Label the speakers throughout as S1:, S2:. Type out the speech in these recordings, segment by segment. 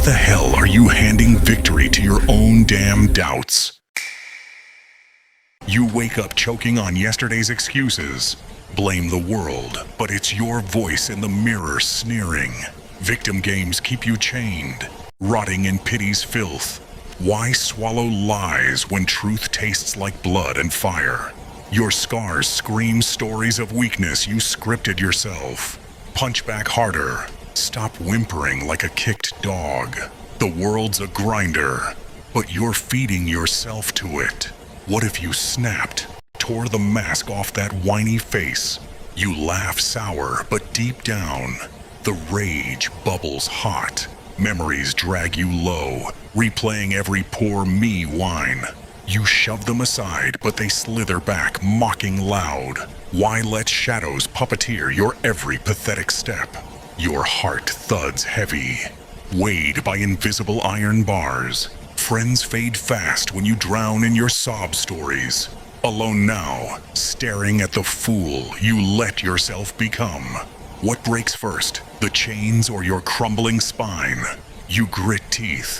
S1: the hell are you handing victory to your own damn doubts? You wake up choking on yesterday's excuses. Blame the world, but it's your voice in the mirror sneering. Victim games keep you chained, rotting in pity's filth. Why swallow lies when truth tastes like blood and fire? Your scars scream stories of weakness you scripted yourself. Punch back harder. Stop whimpering like a kicked dog. The world's a grinder, but you're feeding yourself to it. What if you snapped, tore the mask off that whiny face? You laugh sour, but deep down, the rage bubbles hot. Memories drag you low, replaying every poor me whine. You shove them aside, but they slither back, mocking loud. Why let shadows puppeteer your every pathetic step? Your heart thuds heavy, weighed by invisible iron bars. Friends fade fast when you drown in your sob stories. Alone now, staring at the fool you let yourself become. What breaks first, the chains or your crumbling spine? You grit teeth.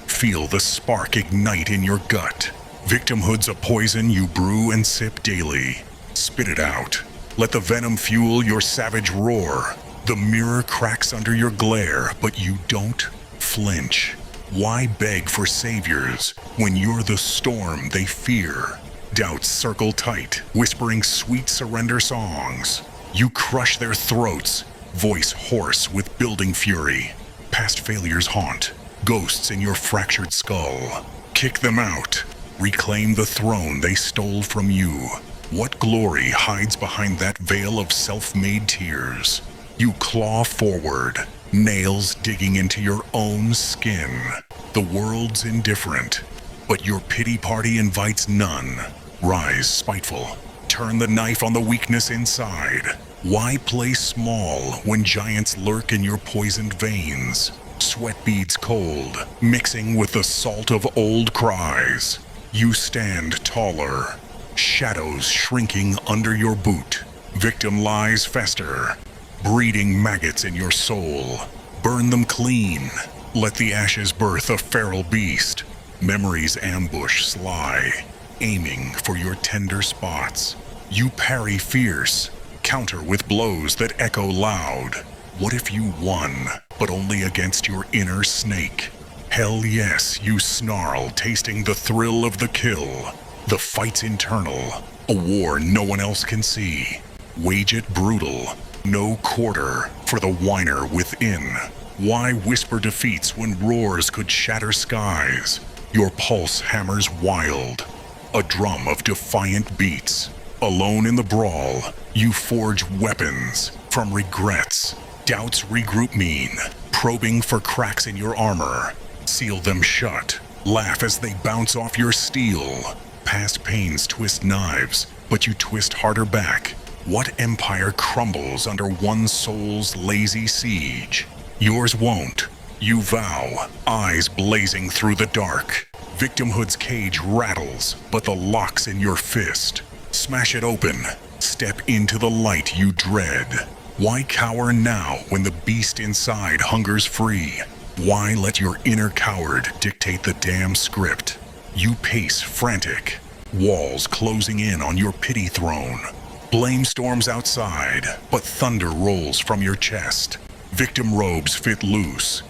S1: Feel the spark ignite in your gut. Victimhood's a poison you brew and sip daily. Spit it out. Let the venom fuel your savage roar. The mirror cracks under your glare, but you don't flinch. Why beg for saviors when you're the storm they fear? Doubts circle tight, whispering sweet surrender songs. You crush their throats, voice hoarse with building fury. Past failures haunt, ghosts in your fractured skull. Kick them out, reclaim the throne they stole from you. What glory hides behind that veil of self-made tears? You claw forward, nails digging into your own skin. The world's indifferent, but your pity party invites none. Rise spiteful, turn the knife on the weakness inside. Why play small when giants lurk in your poisoned veins? Sweat beads cold, mixing with the salt of old cries. You stand taller, shadows shrinking under your boot. Victim lies fester, breeding maggots in your soul. Burn them clean. Let the ashes birth a feral beast. Memories ambush sly, aiming for your tender spots. You parry fierce, counter with blows that echo loud. What if you won, but only against your inner snake? Hell yes, you snarl, tasting the thrill of the kill. The fight's internal, a war no one else can see. Wage it brutal, no quarter for the whiner within. Why whisper defeats when roars could shatter skies? Your pulse hammers wild, a drum of defiant beats. Alone in the brawl, you forge weapons from regrets. Doubts regroup mean, probing for cracks in your armor. Seal them shut, laugh as they bounce off your steel. Past pains twist knives, but you twist harder back. What empire crumbles under one soul's lazy siege? Yours won't. You vow, eyes blazing through the dark. Victimhood's cage rattles, but the lock's in your fist. Smash it open. Step into the light you dread. Why cower now when the beast inside hungers free? Why let your inner coward dictate the damn script? You pace frantic, walls closing in on your pity throne. Blame storms outside, but thunder rolls from your chest. Victim robes fit loose,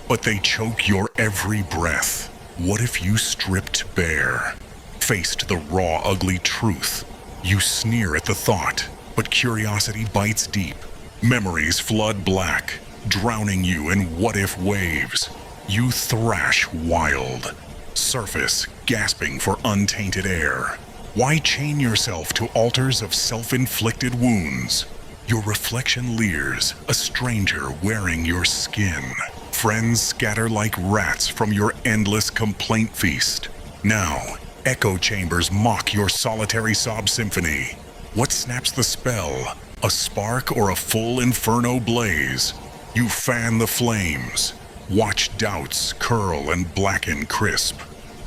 S1: but they choke your every breath. What if you stripped bare, faced the raw, ugly truth? You sneer at the thought, but curiosity bites deep. Memories flood black, drowning you in what-if waves. You thrash wild, surface gasping for untainted air. Why chain yourself to altars of self-inflicted wounds? Your reflection leers, a stranger wearing your skin. Friends scatter like rats from your endless complaint feast. Now, echo chambers mock your solitary sob symphony. What snaps the spell? A spark or a full inferno blaze? You fan the flames. Watch doubts curl and blacken crisp.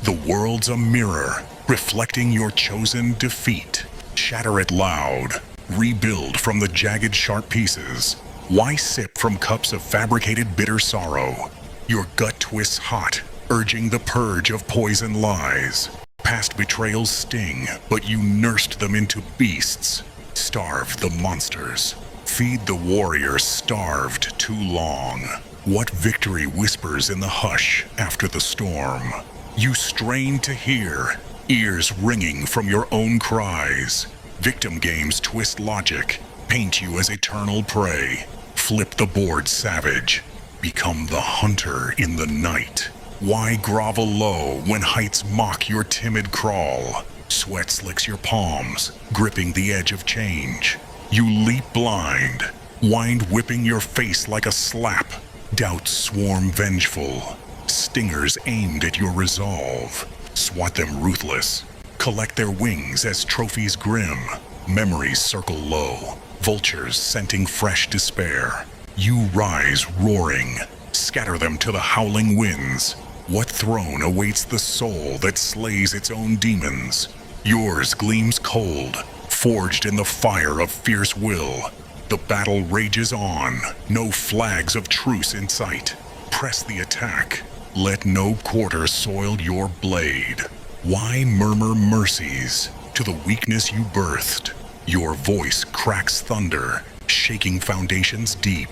S1: The world's a mirror, reflecting your chosen defeat. Shatter it loud. Rebuild from the jagged sharp pieces. Why sip from cups of fabricated bitter sorrow? Your gut twists hot, urging the purge of poison lies. Past betrayals sting, but you nursed them into beasts. Starved the monsters. Feed the warriors starved too long. What victory whispers in the hush after the storm? You strain to hear, ears ringing from your own cries. Victim games twist logic, paint you as eternal prey. Flip the board savage, become the hunter in the night. Why grovel low when heights mock your timid crawl? Sweat slicks your palms, gripping the edge of change. You leap blind, wind whipping your face like a slap. Doubts swarm vengeful, stingers aimed at your resolve. Swat them ruthless, collect their wings as trophies grim. Memories circle low, vultures scenting fresh despair. You rise roaring, scatter them to the howling winds. What throne awaits the soul that slays its own demons? Yours gleams cold, forged in the fire of fierce will. The battle rages on, no flags of truce in sight. Press the attack, let no quarter soil your blade. Why murmur mercies to the weakness you birthed? Your voice cracks thunder, shaking foundations deep.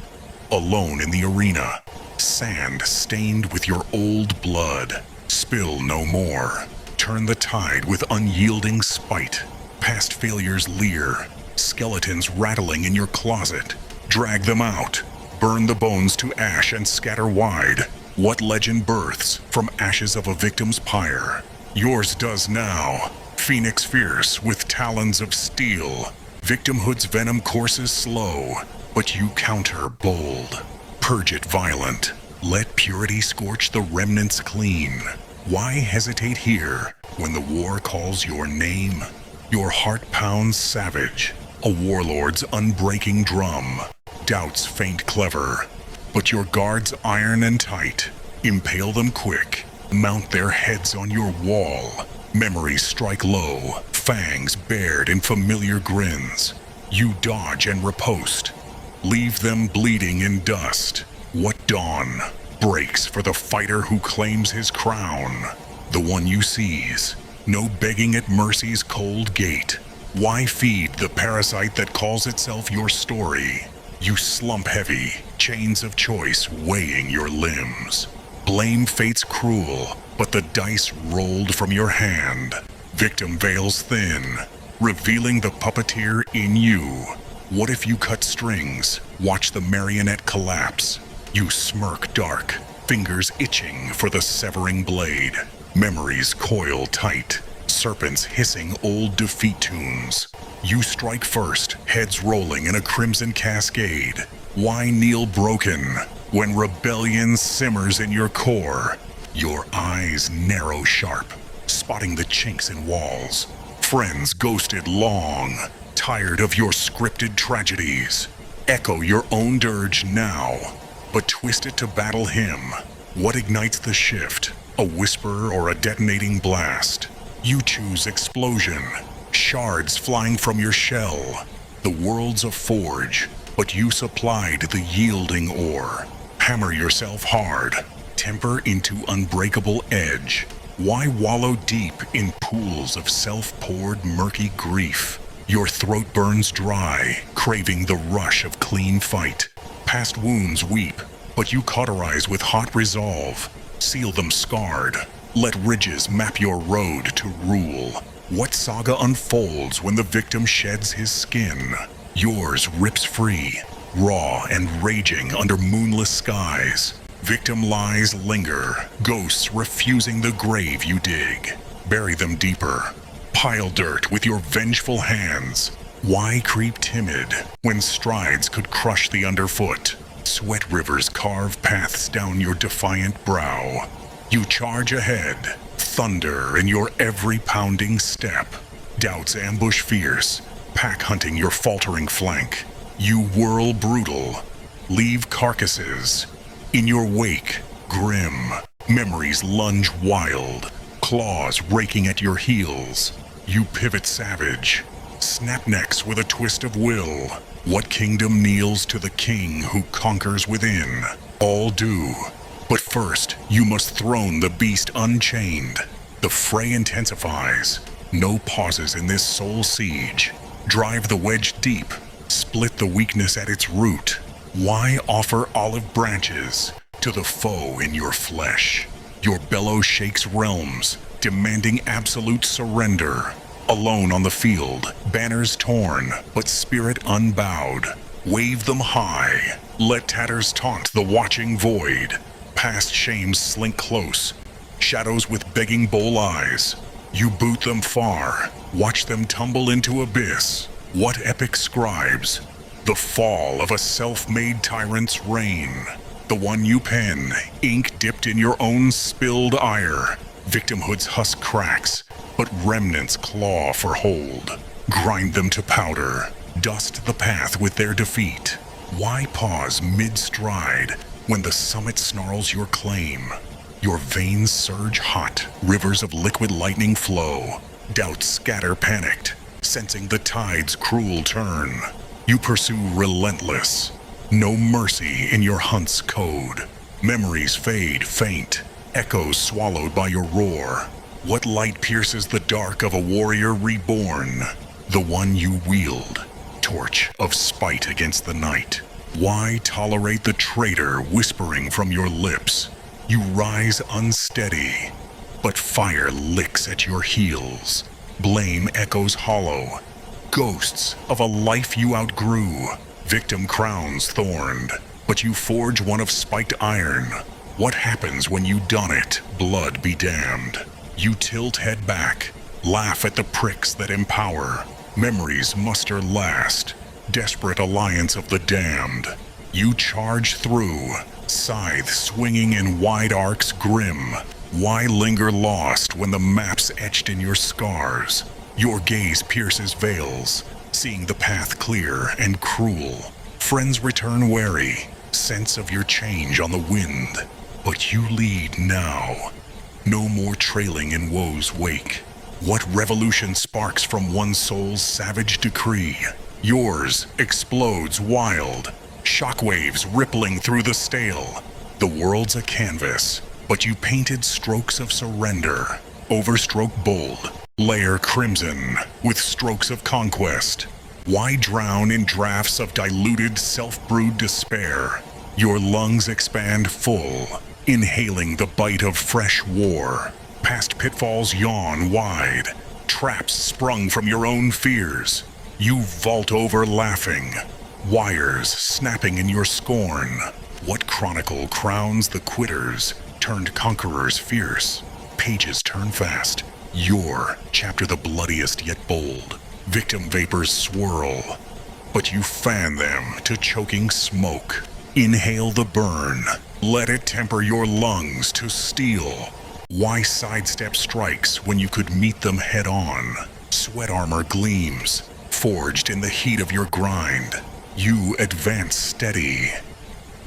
S1: Alone in the arena, sand stained with your old blood. Spill no more. Turn the tide with unyielding spite. Past failures leer, skeletons rattling in your closet. Drag them out. Burn the bones to ash and scatter wide. What legend births from ashes of a victim's pyre? Yours does now. Phoenix fierce with talons of steel. Victimhood's venom courses slow, but you counter bold. Purge it violent. Let purity scorch the remnants clean. Why hesitate here when the war calls your name? Your heart pounds savage, a warlord's unbreaking drum. Doubts faint clever, but your guards iron and tight. Impale them quick, mount their heads on your wall. Memories strike low, fangs bared in familiar grins. You dodge and riposte, leave them bleeding in dust. What dawn breaks for the fighter who claims his crown? The one you seize, no begging at mercy's cold gate. Why feed the parasite that calls itself your story? You slump heavy, chains of choice weighing your limbs. Blame fate's cruel, but the dice rolled from your hand. Victim veils thin, revealing the puppeteer in you. What if you cut strings, watch the marionette collapse? You smirk dark, fingers itching for the severing blade. Memories coil tight, serpents hissing old defeat tunes. You strike first, heads rolling in a crimson cascade. Why kneel broken when rebellion simmers in your core? Your eyes narrow sharp, spotting the chinks in walls. Friends ghosted long, tired of your scripted tragedies. Echo your own dirge now, but twist it to battle him. What ignites the shift? A whisper or a detonating blast? You choose explosion, shards flying from your shell. The world's a forge, but you supplied the yielding ore. Hammer yourself hard, temper into unbreakable edge. Why wallow deep in pools of self-poured murky grief? Your throat burns dry, craving the rush of clean fight. Past wounds weep, but you cauterize with hot resolve. Seal them scarred. Let ridges map your road to rule. What saga unfolds when the victim sheds his skin? Yours rips free, raw and raging under moonless skies. Victim lies linger, ghosts refusing the grave you dig. Bury them deeper. Pile dirt with your vengeful hands. Why creep timid when strides could crush the underfoot? Sweat rivers carve paths down your defiant brow. You charge ahead, thunder in your every pounding step. Doubts ambush fierce, pack hunting your faltering flank. You whirl brutal, leave carcasses. In your wake, grim, memories lunge wild, claws raking at your heels. You pivot savage, snap necks with a twist of will. What kingdom kneels to the king who conquers within? All do. But first, you must throne the beast unchained. The fray intensifies. No pauses in this soul siege. Drive the wedge deep. Split the weakness at its root. Why offer olive branches to the foe in your flesh? Your bellow shakes realms, demanding absolute surrender. Alone on the field, banners torn, but spirit unbowed. Wave them high. Let tatters taunt the watching void. Past shames slink close. Shadows with begging bowl eyes. You boot them far. Watch them tumble into abyss. What epic scribes? The fall of a self-made tyrant's reign. The one you pen, ink dipped in your own spilled ire. Victimhood's husk cracks, but remnants claw for hold. Grind them to powder. Dust the path with their defeat. Why pause mid-stride when the summit snarls your claim? Your veins surge hot, rivers of liquid lightning flow. Doubts scatter panicked, sensing the tide's cruel turn. You pursue relentless, no mercy in your hunt's code. Memories fade faint, echoes swallowed by your roar. What light pierces the dark of a warrior reborn? The one you wield, torch of spite against the night. Why tolerate the traitor whispering from your lips? You rise unsteady, but fire licks at your heels. Blame echoes hollow, ghosts of a life you outgrew. Victim crowns thorned, but you forge one of spiked iron. What happens when you don it, blood be damned? You tilt head back, laugh at the pricks that empower. Memories muster last, desperate alliance of the damned. You charge through, scythe swinging in wide arcs grim. Why linger lost when the map's etched in your scars? Your gaze pierces veils, seeing the path clear and cruel. Friends return wary, sense of your change on the wind. But you lead now. No more trailing in woe's wake. What revolution sparks from one soul's savage decree? Yours explodes wild, shockwaves rippling through the stale. The world's a canvas, but you painted strokes of surrender. Overstroke bold, layer crimson with strokes of conquest. Why drown in draughts of diluted self-brewed despair? Your lungs expand full, inhaling the bite of fresh war. Past pitfalls yawn wide, traps sprung from your own fears. You vault over laughing, wires snapping in your scorn. What chronicle crowns the quitters, turned conquerors fierce? Pages turn fast, your chapter the bloodiest yet bold. Victim vapors swirl, but you fan them to choking smoke. Inhale the burn, let it temper your lungs to steel. Why sidestep strikes when you could meet them head on? Sweat armor gleams, forged in the heat of your grind. You advance steady,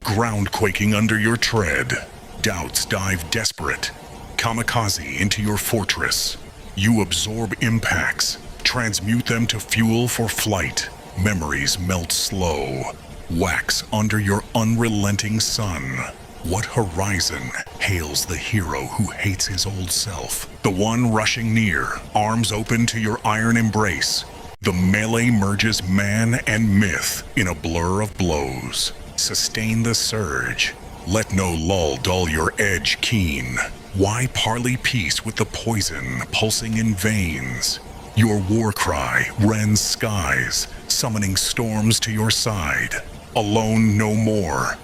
S1: ground quaking under your tread. Doubts dive desperate, kamikaze into your fortress. You absorb impacts, transmute them to fuel for flight. Memories melt slow, wax under your unrelenting sun. What horizon hails the hero who hates his old self? The one rushing near, arms open to your iron embrace. The melee merges man and myth in a blur of blows. Sustain the surge. Let no lull dull your edge keen. Why parley peace with the poison pulsing in veins? Your war cry rends skies, summoning storms to your side. Alone no more,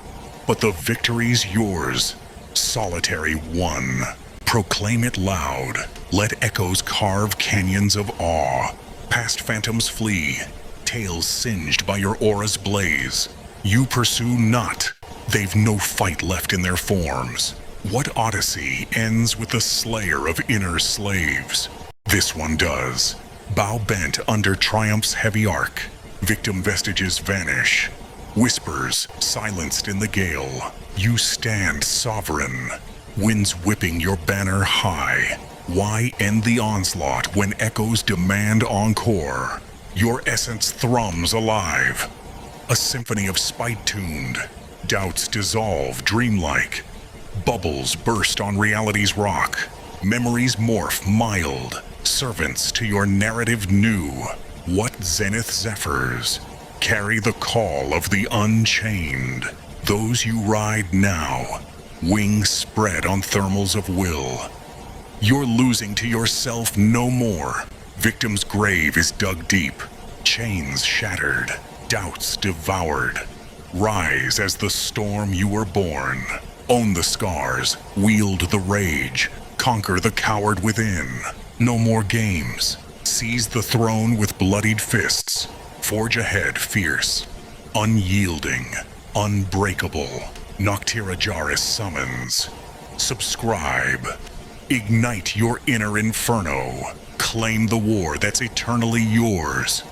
S1: but the victory's yours, solitary one. Proclaim it loud, let echoes carve canyons of awe. Past phantoms flee, tails singed by your aura's blaze. You pursue not, they've no fight left in their forms. What odyssey ends with the slayer of inner slaves? This one does. Bow bent under triumph's heavy arc, victim vestiges vanish. Whispers silenced in the gale, you stand sovereign. Winds whipping your banner high. Why end the onslaught when echoes demand encore? Your essence thrums alive, a symphony of spite tuned. Doubts dissolve dreamlike. Bubbles burst on reality's rock. Memories morph mild. Servants to your narrative new. What zenith zephyrs carry the call of the unchained? Those you ride now. Wings spread on thermals of will. You're losing to yourself no more. Victim's grave is dug deep. Chains shattered. Doubts devoured. Rise as the storm you were born. Own the scars. Wield the rage. Conquer the coward within. No more games. Seize the throne with bloodied fists. Forge ahead fierce. Unyielding. Unbreakable. Noctyra Jaris summons. Subscribe. Ignite your inner inferno. Claim the war that's eternally yours.